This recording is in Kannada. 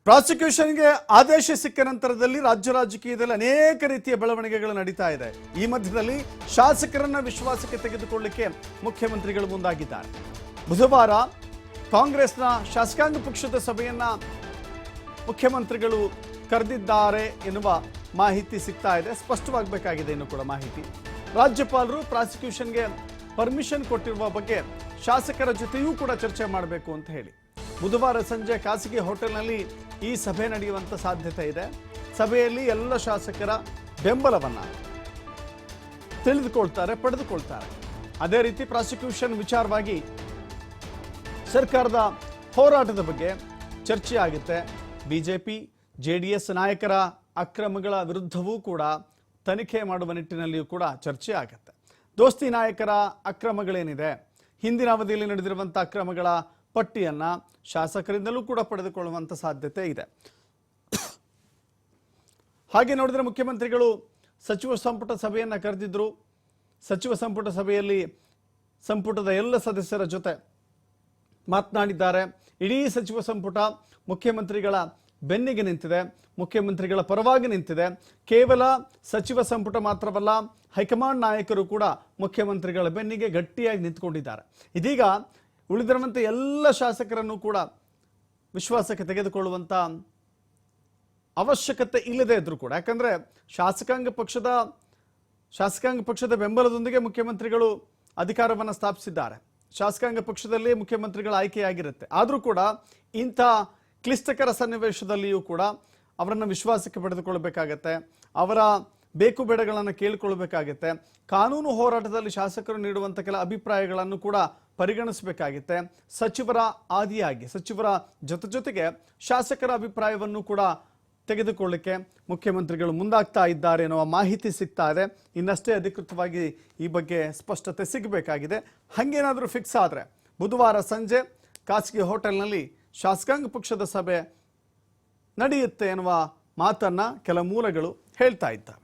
ಪ್ರಾಸಿಕ್ಯೂಷನ್ಗೆ ಆದೇಶ ಸಿಕ್ಕ ನಂತರದಲ್ಲಿ ರಾಜ್ಯ ರಾಜಕೀಯದಲ್ಲಿ ಅನೇಕ ರೀತಿಯ ಬೆಳವಣಿಗೆಗಳು ನಡೀತಾ ಇದೆ. ಈ ಮಧ್ಯದಲ್ಲಿ ಶಾಸಕರನ್ನ ವಿಶ್ವಾಸಕ್ಕೆ ತೆಗೆದುಕೊಳ್ಳಲಿಕ್ಕೆ ಮುಖ್ಯಮಂತ್ರಿಗಳು ಮುಂದಾಗಿದ್ದಾರೆ. ಬುಧವಾರ ಕಾಂಗ್ರೆಸ್ನ ಶಾಸಕಾಂಗ ಪಕ್ಷದ ಸಭೆಯನ್ನ ಮುಖ್ಯಮಂತ್ರಿಗಳು ಕರೆದಿದ್ದಾರೆ ಎನ್ನುವ ಮಾಹಿತಿ ಸಿಗ್ತಾ ಇದೆ. ಸ್ಪಷ್ಟವಾಗಬೇಕಾಗಿದೆ ಇನ್ನು ಕೂಡ ಮಾಹಿತಿ. ರಾಜ್ಯಪಾಲರು ಪ್ರಾಸಿಕ್ಯೂಷನ್ಗೆ ಪರ್ಮಿಷನ್ ಕೊಟ್ಟಿರುವ ಬಗ್ಗೆ ಶಾಸಕರ ಜೊತೆಯೂ ಕೂಡ ಚರ್ಚೆ ಮಾಡಬೇಕು ಅಂತ ಹೇಳಿ ಬುಧವಾರ ಸಂಜೆ ಖಾಸಗಿ ಹೋಟೆಲ್ನಲ್ಲಿ ಈ ಸಭೆ ನಡೆಯುವಂತ ಸಾಧ್ಯತೆ ಇದೆ. ಸಭೆಯಲ್ಲಿ ಎಲ್ಲ ಶಾಸಕರ ಬೆಂಬಲವನ್ನು ಪಡೆದುಕೊಳ್ತಾರೆ. ಅದೇ ರೀತಿ ಪ್ರಾಸಿಕ್ಯೂಷನ್ ವಿಚಾರವಾಗಿ ಸರ್ಕಾರದ ಹೋರಾಟದ ಬಗ್ಗೆ ಚರ್ಚೆ ಆಗುತ್ತೆ. ಬಿಜೆಪಿ ಜೆಡಿಎಸ್ ನಾಯಕರ ಅಕ್ರಮಗಳ ವಿರುದ್ಧವೂ ಕೂಡ ತನಿಖೆ ಮಾಡುವ ನಿಟ್ಟಿನಲ್ಲಿಯೂ ಕೂಡ ಚರ್ಚೆ ಆಗುತ್ತೆ. ದೋಸ್ತಿ ನಾಯಕರ ಅಕ್ರಮಗಳೇನಿದೆ, ಹಿಂದಿನ ಅವಧಿಯಲ್ಲಿ ನಡೆದಿರುವಂಥ ಅಕ್ರಮಗಳ ಪಟ್ಟಿಯನ್ನು ಶಾಸಕರಿಂದಲೂ ಕೂಡ ಪಡೆದುಕೊಳ್ಳುವಂಥ ಸಾಧ್ಯತೆ ಇದೆ. ಹಾಗೆ ನೋಡಿದರೆ ಮುಖ್ಯಮಂತ್ರಿಗಳು ಸಚಿವ ಸಂಪುಟ ಸಭೆಯನ್ನು ಕರೆದಿದ್ದರು. ಸಚಿವ ಸಂಪುಟ ಸಭೆಯಲ್ಲಿ ಸಂಪುಟದ ಎಲ್ಲ ಸದಸ್ಯರ ಜೊತೆ ಮಾತನಾಡಿದ್ದಾರೆ. ಇಡೀ ಸಚಿವ ಸಂಪುಟ ಮುಖ್ಯಮಂತ್ರಿಗಳ ಬೆನ್ನಿಗೆ ನಿಂತಿದೆ, ಮುಖ್ಯಮಂತ್ರಿಗಳ ಪರವಾಗಿ ನಿಂತಿದೆ. ಕೇವಲ ಸಚಿವ ಸಂಪುಟ ಮಾತ್ರವಲ್ಲ, ಹೈಕಮಾಂಡ್ ನಾಯಕರು ಕೂಡ ಮುಖ್ಯಮಂತ್ರಿಗಳ ಬೆನ್ನಿಗೆ ಗಟ್ಟಿಯಾಗಿ ನಿಂತುಕೊಂಡಿದ್ದಾರೆ. ಇದೀಗ ಉಳಿದಿರುವಂಥ ಎಲ್ಲ ಶಾಸಕರನ್ನು ಕೂಡ ವಿಶ್ವಾಸಕ್ಕೆ ತೆಗೆದುಕೊಳ್ಳುವಂಥ ಅವಶ್ಯಕತೆ ಇಲ್ಲದೇ ಇದ್ರೂ ಕೂಡ, ಯಾಕಂದರೆ ಶಾಸಕಾಂಗ ಪಕ್ಷದ ಬೆಂಬಲದೊಂದಿಗೆ ಮುಖ್ಯಮಂತ್ರಿಗಳು ಅಧಿಕಾರವನ್ನು ಸ್ಥಾಪಿಸಿದ್ದಾರೆ. ಶಾಸಕಾಂಗ ಪಕ್ಷದಲ್ಲಿ ಮುಖ್ಯಮಂತ್ರಿಗಳ ಆಯ್ಕೆಯಾಗಿರುತ್ತೆ. ಆದರೂ ಕೂಡ ಇಂಥ ಕ್ಲಿಷ್ಟಕರ ಸನ್ನಿವೇಶದಲ್ಲಿಯೂ ಕೂಡ ಅವರನ್ನು ವಿಶ್ವಾಸಕ್ಕೆ ಪಡೆದುಕೊಳ್ಳಬೇಕಾಗತ್ತೆ. ಅವರ ಬೇಕು ಬೇಡಗಳನ್ನು ಕೇಳಿಕೊಳ್ಳಬೇಕಾಗತ್ತೆ. ಕಾನೂನು ಹೋರಾಟದಲ್ಲಿ ಶಾಸಕರು ನೀಡುವಂಥ ಕೆಲ ಅಭಿಪ್ರಾಯಗಳನ್ನು ಕೂಡ ಪರಿಗಣಿಸಬೇಕಾಗುತ್ತೆ. ಸಚಿವರ ಆದಿಯಾಗಿ ಸಚಿವರ ಜೊತೆಗೆ ಶಾಸಕರ ಅಭಿಪ್ರಾಯವನ್ನು ಕೂಡ ತೆಗೆದುಕೊಳ್ಳಿಕ್ಕೆ ಮುಖ್ಯಮಂತ್ರಿಗಳು ಮುಂದಾಗ್ತಾ ಇದ್ದಾರೆ ಎನ್ನುವ ಮಾಹಿತಿ ಸಿಗ್ತಾ ಇದೆ. ಇನ್ನಷ್ಟೇ ಅಧಿಕೃತವಾಗಿ ಈ ಬಗ್ಗೆ ಸ್ಪಷ್ಟತೆ ಸಿಗಬೇಕಾಗಿದೆ. ಹಾಗೇನಾದರೂ ಫಿಕ್ಸ್ ಆದರೆ ಬುಧವಾರ ಸಂಜೆ ಖಾಸಗಿ ಹೋಟೆಲ್ನಲ್ಲಿ ಶಾಸಕಾಂಗ ಪಕ್ಷದ ಸಭೆ ನಡೆಯುತ್ತೆ ಎನ್ನುವ ಮಾತನ್ನ ಕೆಲ ಮೂಲಗಳು ಹೇಳ್ತಾ ಇದ್ದಾರೆ.